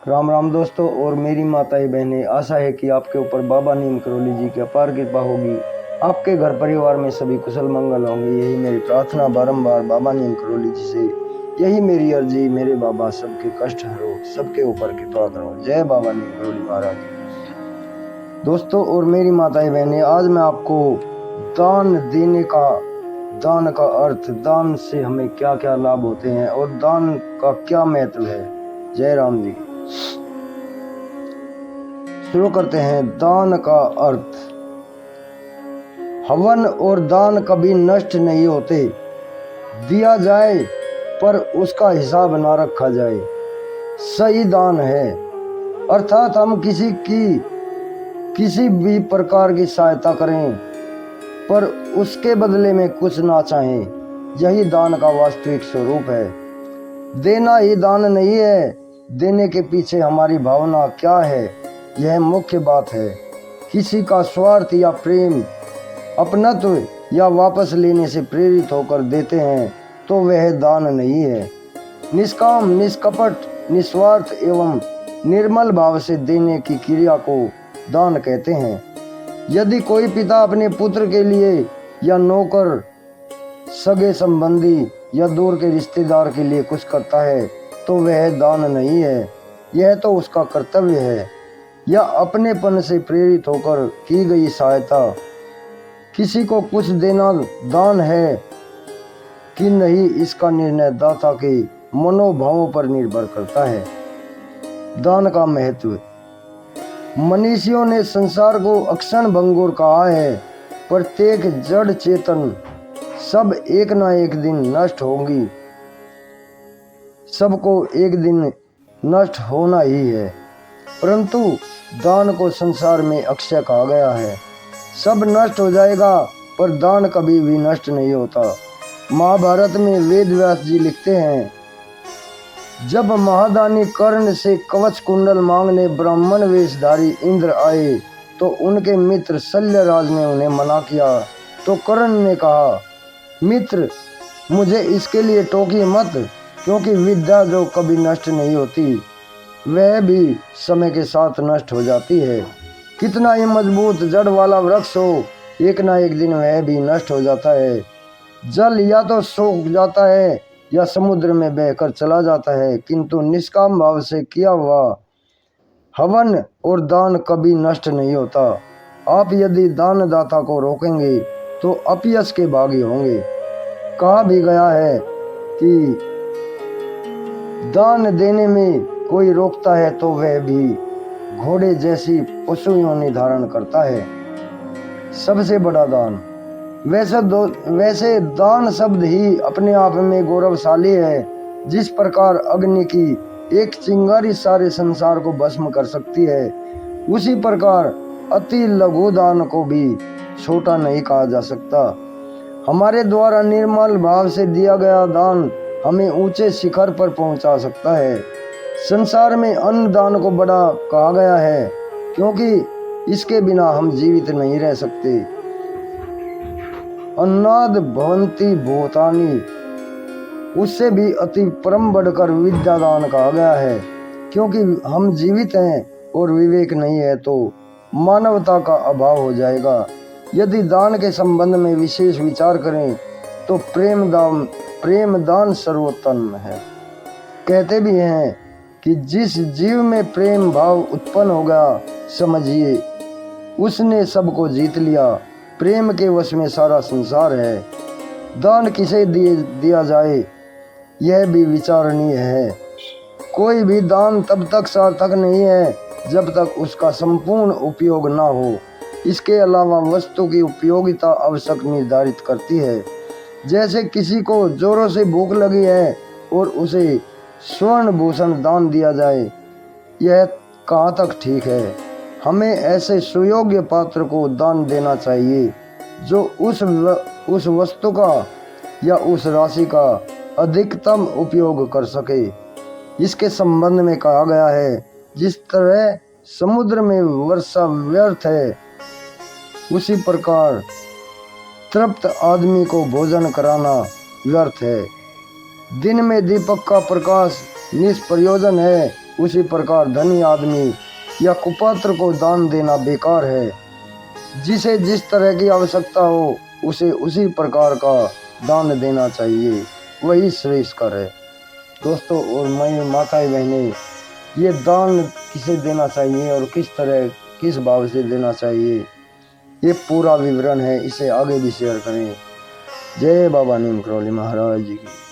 राम राम दोस्तों और मेरी माताएं बहनें, आशा है कि आपके ऊपर बाबा नीम करोली जी की अपार कृपा होगी। आपके घर परिवार में सभी कुशल मंगल होंगे, यही मेरी प्रार्थना बारंबार बाबा नीम करोली जी से। यही मेरी अर्जी, मेरे बाबा सबके कष्ट हरो, सबके ऊपर कृपा करो। जय बाबा नीम करोली महाराज। दोस्तों और मेरी माताएं बहनें, आज मैं आपको दान का अर्थ, दान से हमें क्या क्या लाभ होते हैं और दान का क्या महत्व है। जय राम जी। शुरू करते हैं। दान का अर्थ। हवन और दान कभी नष्ट नहीं होते। दिया जाए पर उसका हिसाब ना रखा जाए, सही दान है। अर्थात हम किसी भी प्रकार की सहायता करें पर उसके बदले में कुछ ना चाहें, यही दान का वास्तविक स्वरूप है। देना ही दान नहीं है, देने के पीछे हमारी भावना क्या है, यह मुख्य बात है। किसी का स्वार्थ या प्रेम, अपनत्व या वापस लेने से प्रेरित होकर देते हैं तो वह दान नहीं है। निष्काम, निष्कपट, निस्वार्थ एवं निर्मल भाव से देने की क्रिया को दान कहते हैं। यदि कोई पिता अपने पुत्र के लिए या नौकर, सगे संबंधी या दूर के रिश्तेदार के लिए कुछ करता है तो वह दान नहीं है, यह तो उसका कर्तव्य है। या अपनेपन से प्रेरित होकर की गई सहायता। किसी को कुछ देना दान है कि नहीं, इसका निर्णय दाता के मनोभावों पर निर्भर करता है। दान का महत्व। मनीषियों ने संसार को अक्षण भंगुर कहा है। प्रत्येक जड़ चेतन सब एक ना एक दिन नष्ट होंगी, सबको एक दिन नष्ट होना ही है। परंतु दान को संसार में अक्षय कहा गया है। सब नष्ट हो जाएगा पर दान कभी भी नष्ट नहीं होता। महाभारत में वेद व्यास जी लिखते हैं, जब महादानी कर्ण से कवच कुंडल मांगने ब्राह्मण वेशधारी इंद्र आए तो उनके मित्र शल्यराज ने उन्हें मना किया। तो कर्ण ने कहा, मित्र मुझे इसके लिए टोकी मत, क्योंकि विद्या जो कभी नष्ट नहीं होती वह भी समय के साथ नष्ट हो जाती है। कितना ही मजबूत जड़ वाला वृक्ष हो, एक ना एक दिन वह भी नष्ट हो जाता है। जल या तो सूख जाता है या समुद्र में बहकर चला जाता है, किंतु निष्काम भाव से किया हुआ हवन और दान कभी नष्ट नहीं होता। आप यदि दानदाता को रोकेंगे तो अपयश के भागी होंगे। कहा भी गया है कि दान देने में कोई रोकता है तो वह भी घोड़े जैसी पशु योनि धारण करता है। सबसे बड़ा दान। वैसे दान शब्द ही अपने आप में गौरवशाली है। जिस प्रकार अग्नि की एक चिंगारी सारे संसार को भस्म कर सकती है, उसी प्रकार अति लघु दान को भी छोटा नहीं कहा जा सकता। हमारे द्वारा निर्मल भाव से दिया गया दान हमें ऊंचे शिखर पर पहुंचा सकता है। संसार में अन्न दान को बड़ा कहा गया है, क्योंकि इसके बिना हम जीवित नहीं रह सकते। अन्नाद भवन्ति भूतानि, उससे भी अति परम बढ़कर विद्यादान कहा गया है, क्योंकि हम जीवित हैं और विवेक नहीं है तो मानवता का अभाव हो जाएगा। यदि दान के संबंध में विशेष विचार करें तो प्रेम दान सर्वोत्तम है। कहते भी हैं कि जिस जीव में प्रेम भाव उत्पन्न होगा, समझिए उसने सबको जीत लिया। प्रेम के वश में सारा संसार है। दान किसे दिया जाए यह भी विचारणीय है। कोई भी दान तब तक सार्थक नहीं है जब तक उसका संपूर्ण उपयोग ना हो। इसके अलावा वस्तु की उपयोगिता आवश्यक निर्धारित करती है। जैसे किसी को जोरों से भूख लगी है और उसे स्वर्ण भूषण दान दिया जाए, यह कहाँ तक ठीक है। हमें ऐसे सुयोग्य पात्र को दान देना चाहिए जो उस वस्तु का या उस राशि का अधिकतम उपयोग कर सके। इसके संबंध में कहा गया है, जिस तरह समुद्र में वर्षा व्यर्थ है, उसी प्रकार तृप्त आदमी को भोजन कराना व्यर्थ है। दिन में दीपक का प्रकाश निष्प्रयोजन है उसी प्रकार धनी आदमी या कुपात्र को दान देना बेकार है। जिसे जिस तरह की आवश्यकता हो उसे उसी प्रकार का दान देना चाहिए, वही श्रेष्ठकर है। दोस्तों और मैं माताएं बहनें, ये दान किसे देना चाहिए और किस तरह किस भाव से देना चाहिए, ये पूरा विवरण है, इसे आगे भी शेयर करें। जय बाबा नीम करौली महाराज जी की।